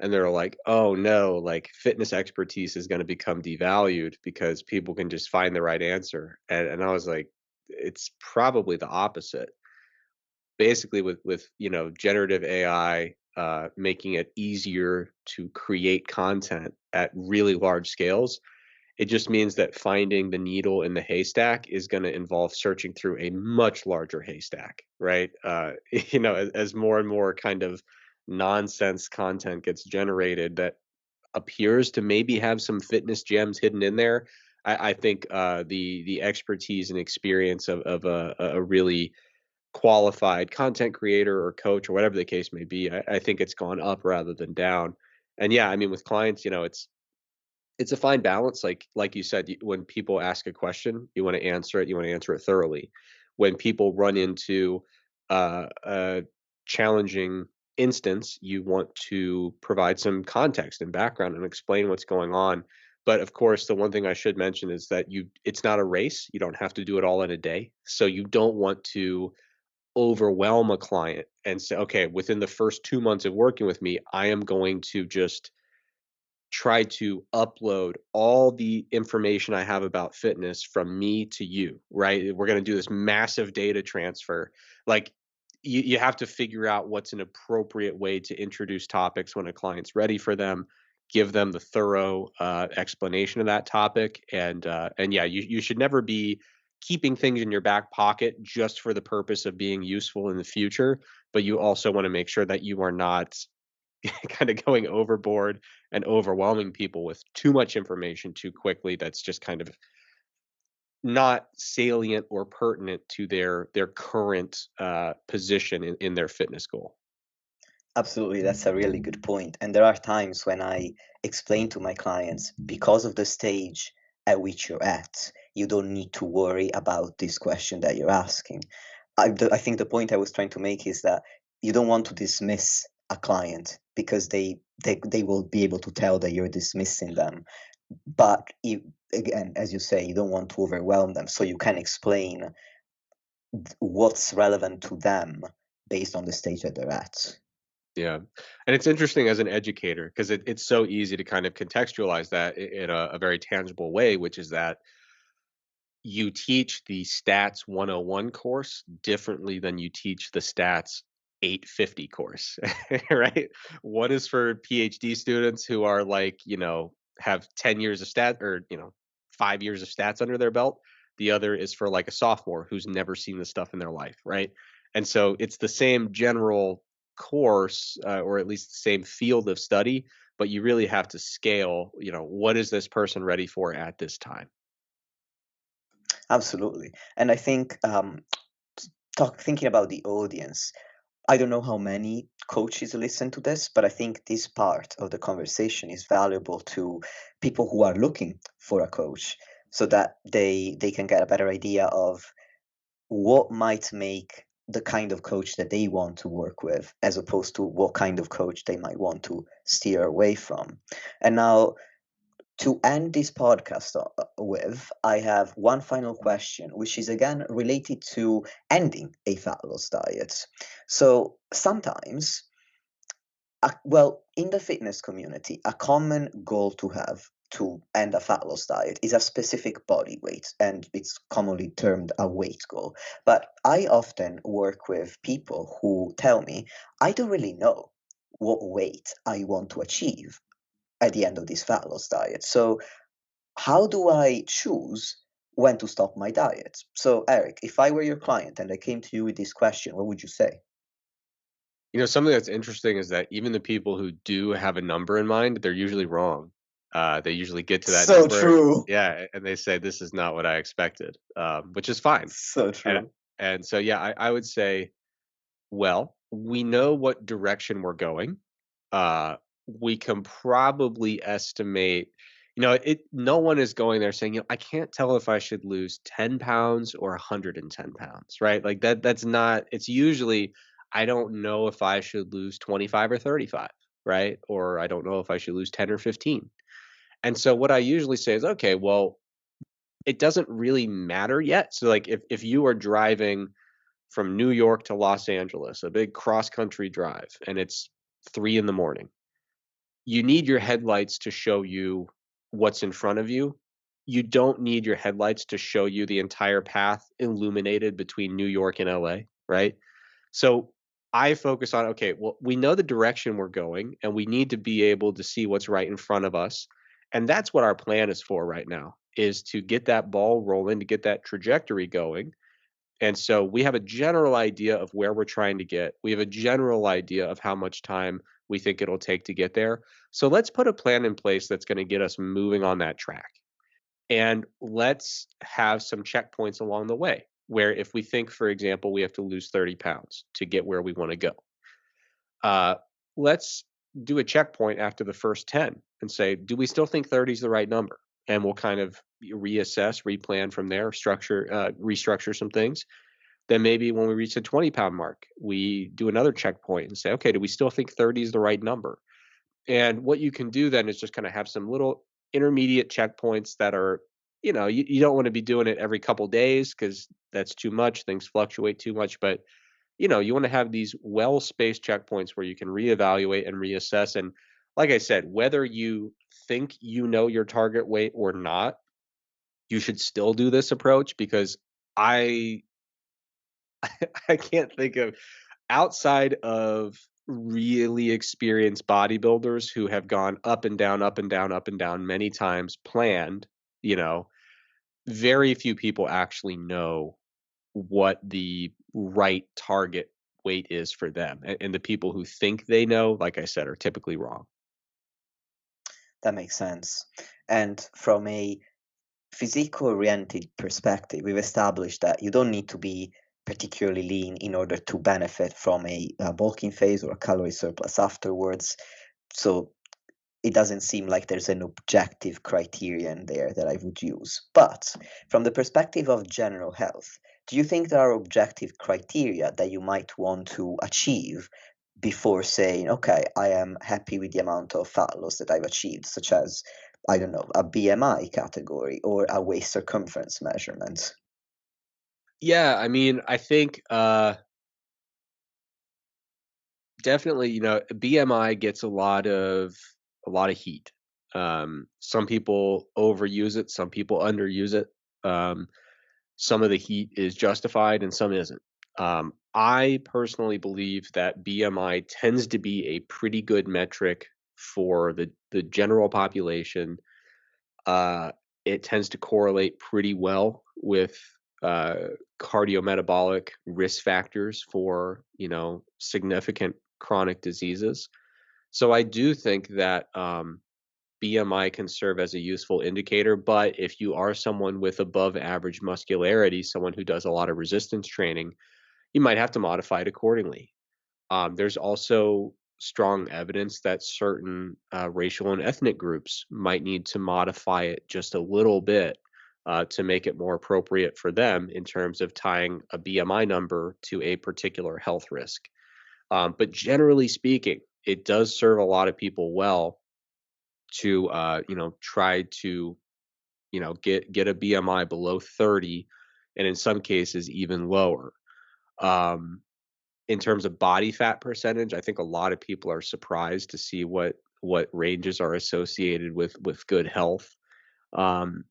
and they're like, "Oh, no, like, fitness expertise is gonna become devalued because people can just find the right answer." And I was like, "It's probably the opposite." Basically, with generative AI, making it easier to create content at really large scales, it just means that finding the needle in the haystack is gonna involve searching through a much larger haystack, right? As more and more kind of nonsense content gets generated that appears to maybe have some fitness gems hidden in there, I think, the expertise and experience of a really qualified content creator or coach or whatever the case may be, I think it's gone up rather than down. And yeah, I mean, with clients, it's a fine balance. Like you said, when people ask a question, you want to answer it. You want to answer it thoroughly. When people run into a challenging instance, you want to provide some context and background and explain what's going on. But of course, the one thing I should mention is that it's not a race. You don't have to do it all in a day. So you don't want to overwhelm a client and say, okay, within the first 2 months of working with me, I am going to just try to upload all the information I have about fitness from me to you, right? We're going to do this massive data transfer. Like, you have to figure out what's an appropriate way to introduce topics when a client's ready for them, give them the thorough explanation of that topic. And yeah, you should never be keeping things in your back pocket just for the purpose of being useful in the future. But you also want to make sure that you are not kind of going overboard and overwhelming people with too much information too quickly that's just kind of not salient or pertinent to their current position in their fitness goal. Absolutely, that's a really good point. And there are times when I explain to my clients, because of the stage at which you're at, you don't need to worry about this question that you're asking. I think the point I was trying to make is that you don't want to dismiss a client because they will be able to tell that you're dismissing them. But again, as you say, you don't want to overwhelm them, so you can explain what's relevant to them based on the stage that they're at. Yeah. And it's interesting as an educator because it's so easy to kind of contextualize that in a very tangible way, which is that you teach the stats 101 course differently than you teach the stats 850 course, right? One is for PhD students who are like, have 10 years of stat or, 5 years of stats under their belt. The other is for like a sophomore who's never seen this stuff in their life, right? And so it's the same general course, or at least the same field of study, but you really have to scale, what is this person ready for at this time? Absolutely. And I think thinking about the audience, I don't know how many coaches listen to this, but I think this part of the conversation is valuable to people who are looking for a coach so that they can get a better idea of what might make the kind of coach that they want to work with, as opposed to what kind of coach they might want to steer away from. And now, to end this podcast with, I have one final question, which is again related to ending a fat loss diet. So sometimes, well, in the fitness community, a common goal to have to end a fat loss diet is a specific body weight, and it's commonly termed a weight goal. But I often work with people who tell me, I don't really know what weight I want to achieve at the end of this fat loss diet. So how do I choose when to stop my diet? So, Eric, if I were your client and I came to you with this question, what would you say? Something that's interesting is that even the people who do have a number in mind, they're usually wrong. They usually get to that So number, true. yeah, and they say, "This is not what I expected," which is fine. So And true. and so, yeah, I would say, well, we know what direction we're going. Uh, we can probably estimate, no one is going there saying, I can't tell if I should lose 10 pounds or 110 pounds, right? Like that's not, it's usually, I don't know if I should lose 25 or 35, right? Or I don't know if I should lose 10 or 15. And so what I usually say is, okay, well, it doesn't really matter yet. So like if you are driving from New York to Los Angeles, a big cross country drive, and it's 3 in the morning, you need your headlights to show you what's in front of you. You don't need your headlights to show you the entire path illuminated between New York and LA, right? So I focus on, okay, well, we know the direction we're going and we need to be able to see what's right in front of us. And that's what our plan is for right now, is to get that ball rolling, to get that trajectory going. And so we have a general idea of where we're trying to get. We have a general idea of how much time we think it'll take to get there. So let's put a plan in place that's going to get us moving on that track. And let's have some checkpoints along the way where if we think, for example, we have to lose 30 pounds to get where we want to go, uh, let's do a checkpoint after the first 10 and say, do we still think 30 is the right number? And we'll kind of reassess, replan from there, restructure some things. Then maybe when we reach the 20-pound mark, we do another checkpoint and say, okay, do we still think 30 is the right number? And what you can do then is just kind of have some little intermediate checkpoints that are, you don't want to be doing it every couple days because that's too much. Things fluctuate too much. But, you want to have these well spaced checkpoints where you can reevaluate and reassess. And like I said, whether you think you know your target weight or not, you should still do this approach because I I can't think of, outside of really experienced bodybuilders who have gone up and down, up and down, up and down many times planned, you know, very few people actually know what the right target weight is for them. And the people who think they know, like I said, are typically wrong. That makes sense. And from a physique-oriented perspective, we've established that you don't need to be particularly lean in order to benefit from a bulking phase or a calorie surplus afterwards. So it doesn't seem like there's an objective criterion there that I would use. But from the perspective of general health, do you think there are objective criteria that you might want to achieve before saying, okay, I am happy with the amount of fat loss that I've achieved, such as, I don't know, a BMI category or a waist circumference measurement? Yeah, I mean, I think, definitely, BMI gets a lot of heat. Some people overuse it, some people underuse it. Um, some of the heat is justified and some isn't. I personally believe that BMI tends to be a pretty good metric for the general population. uh, it tends to correlate pretty well with uh, cardiometabolic risk factors for significant chronic diseases. So I do think that BMI can serve as a useful indicator, but if you are someone with above average muscularity, someone who does a lot of resistance training, you might have to modify it accordingly. There's also strong evidence that certain racial and ethnic groups might need to modify it just a little bit to make it more appropriate for them in terms of tying a BMI number to a particular health risk. But generally speaking, it does serve a lot of people well to try to get a BMI below 30, and in some cases even lower. Um, in terms of body fat percentage, I think a lot of people are surprised to see what ranges are associated with good health. Um,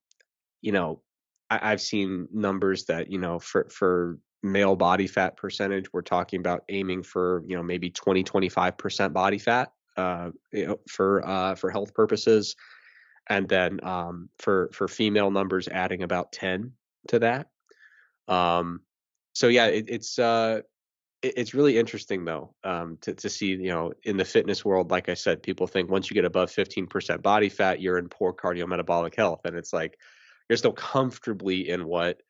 you know, I've seen numbers that, for male body fat percentage, we're talking about aiming for, maybe 20-25% body fat, for health purposes. And then for female numbers, adding about 10 to that. Um, so yeah, it's really interesting though, to see, in the fitness world, like I said, people think once you get above 15% body fat, you're in poor cardiometabolic health, and it's like you're still comfortably in what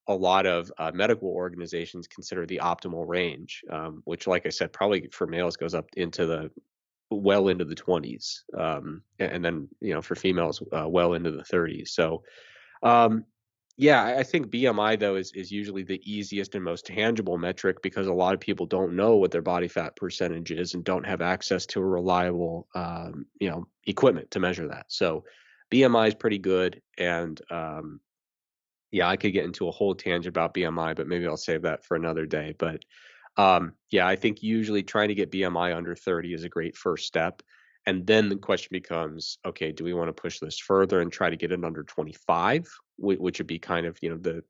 a lot of medical organizations consider the optimal range, which, like I said, probably for males goes up into the well into the 20s, and then for females, well into the 30s. So um, yeah, I think BMI though is usually the easiest and most tangible metric because a lot of people don't know what their body fat percentage is and don't have access to a reliable equipment to measure that. So BMI is pretty good, and yeah, I could get into a whole tangent about BMI, but maybe I'll save that for another day. But yeah, I think usually trying to get BMI under 30 is a great first step. And then the question becomes, okay, do we want to push this further and try to get it under 25, which would be kind of, the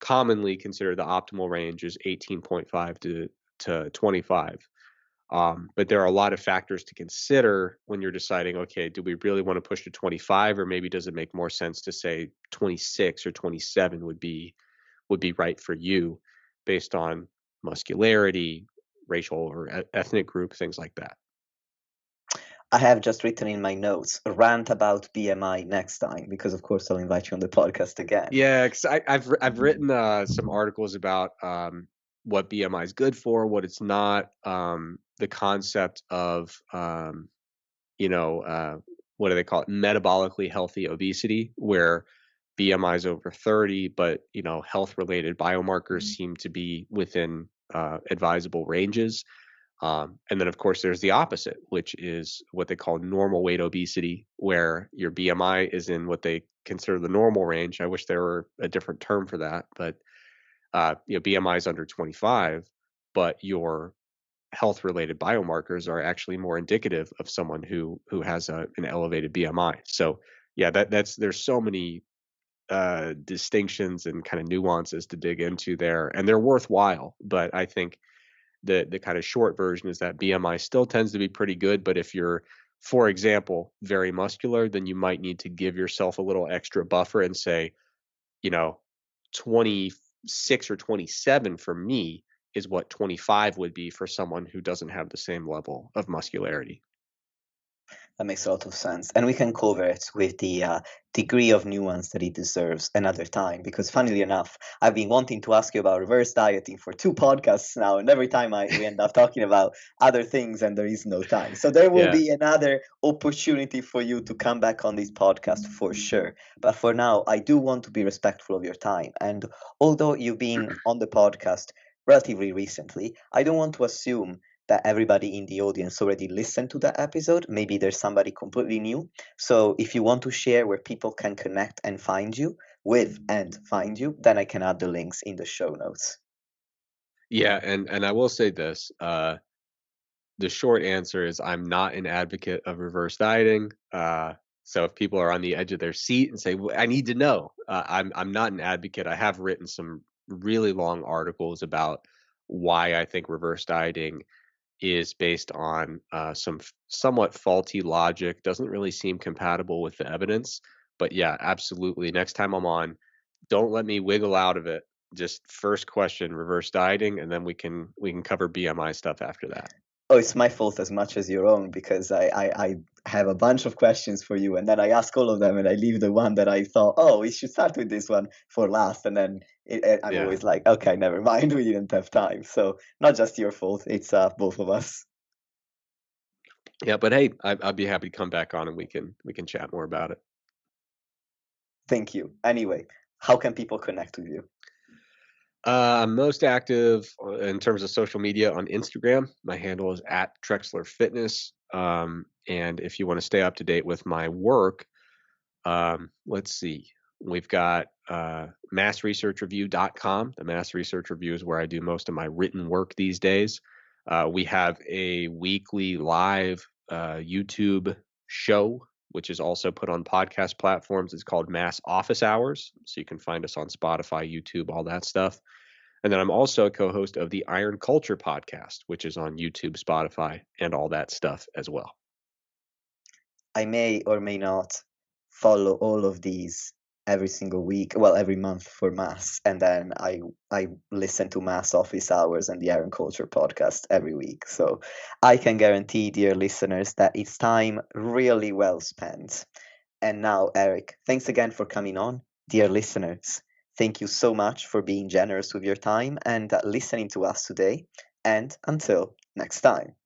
commonly considered the optimal range is 18.5 to 25. But there are a lot of factors to consider when you're deciding, okay, do we really want to push to 25, or maybe does it make more sense to say 26 or 27 would be right for you based on muscularity, racial or ethnic group, things like that. I have just written in my notes, rant about BMI next time, because of course I'll invite you on the podcast again. Yeah, because I've Mm. written some articles about what BMI is good for, what it's not, the concept of you know, uh, what do they call it? Metabolically healthy obesity, where BMI is over 30, but health related biomarkers seem to be within advisable ranges. And then, of course, there's the opposite, which is what they call normal weight obesity, where your BMI is in what they consider the normal range. I wish there were a different term for that, but BMI is under 25, but your health related biomarkers are actually more indicative of someone who has an elevated BMI. So yeah, there's so many distinctions and kind of nuances to dig into there, and they're worthwhile. But I think the kind of short version is that BMI still tends to be pretty good, but if you're, for example, very muscular, then you might need to give yourself a little extra buffer and say, you know, 26 or 27 for me is what 25 would be for someone who doesn't have the same level of muscularity. That makes a lot of sense. And we can cover it with the degree of nuance that it deserves another time. Because, funnily enough, I've been wanting to ask you about reverse dieting for two podcasts now. And every time we end up talking about other things, and there is no time. So, there will Yeah. be another opportunity for you to come back on this podcast for sure. But for now, I do want to be respectful of your time. And although you've been on the podcast relatively recently, I don't want to assume that everybody in the audience already listened to that episode. Maybe there's somebody completely new. So if you want to share where people can connect and find you then I can add the links in the show notes. Yeah, and I will say this, the short answer is I'm not an advocate of reverse dieting. So if people are on the edge of their seat and say, "Well, I need to know," I'm not an advocate. I have written some really long articles about why I think reverse dieting is based on some somewhat faulty logic. Doesn't really seem compatible with the evidence. But yeah, absolutely. Next time I'm on, don't let me wiggle out of it. Just first question, reverse dieting, and then we can cover BMI stuff after that. Oh, it's my fault as much as your own because I have a bunch of questions for you and then I ask all of them and I leave the one that I thought, oh, we should start with this one for last. And then I'm Yeah. always like, okay, never mind, we didn't have time. So not just your fault, it's both of us. Yeah, but hey, I'd be happy to come back on and we can chat more about it. Thank you. Anyway, how can people connect with you? I'm most active in terms of social media on Instagram. My handle is at Trexler Fitness. And if you want to stay up to date with my work, let's see. We've got massresearchreview.com. The Mass Research Review is where I do most of my written work these days. We have a weekly live YouTube show, which is also put on podcast platforms. It's called Mass Office Hours. So you can find us on Spotify, YouTube, all that stuff. And then I'm also a co host of the Iron Culture podcast, which is on YouTube, Spotify, and all that stuff as well. I may or may not follow all of these every single week, well, every month for Mass, and then I listen to Mass Office Hours and the Iron Culture podcast every week. So I can guarantee, dear listeners, that it's time really well spent. And now, Eric, thanks again for coming on. Dear listeners, thank you so much for being generous with your time and listening to us today. And until next time.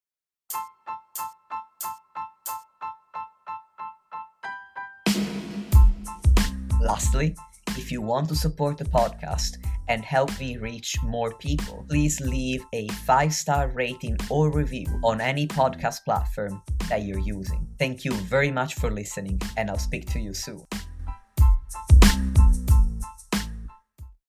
Lastly, if you want to support the podcast and help me reach more people, please leave a 5-star rating or review on any podcast platform that you're using. Thank you very much for listening, and I'll speak to you soon.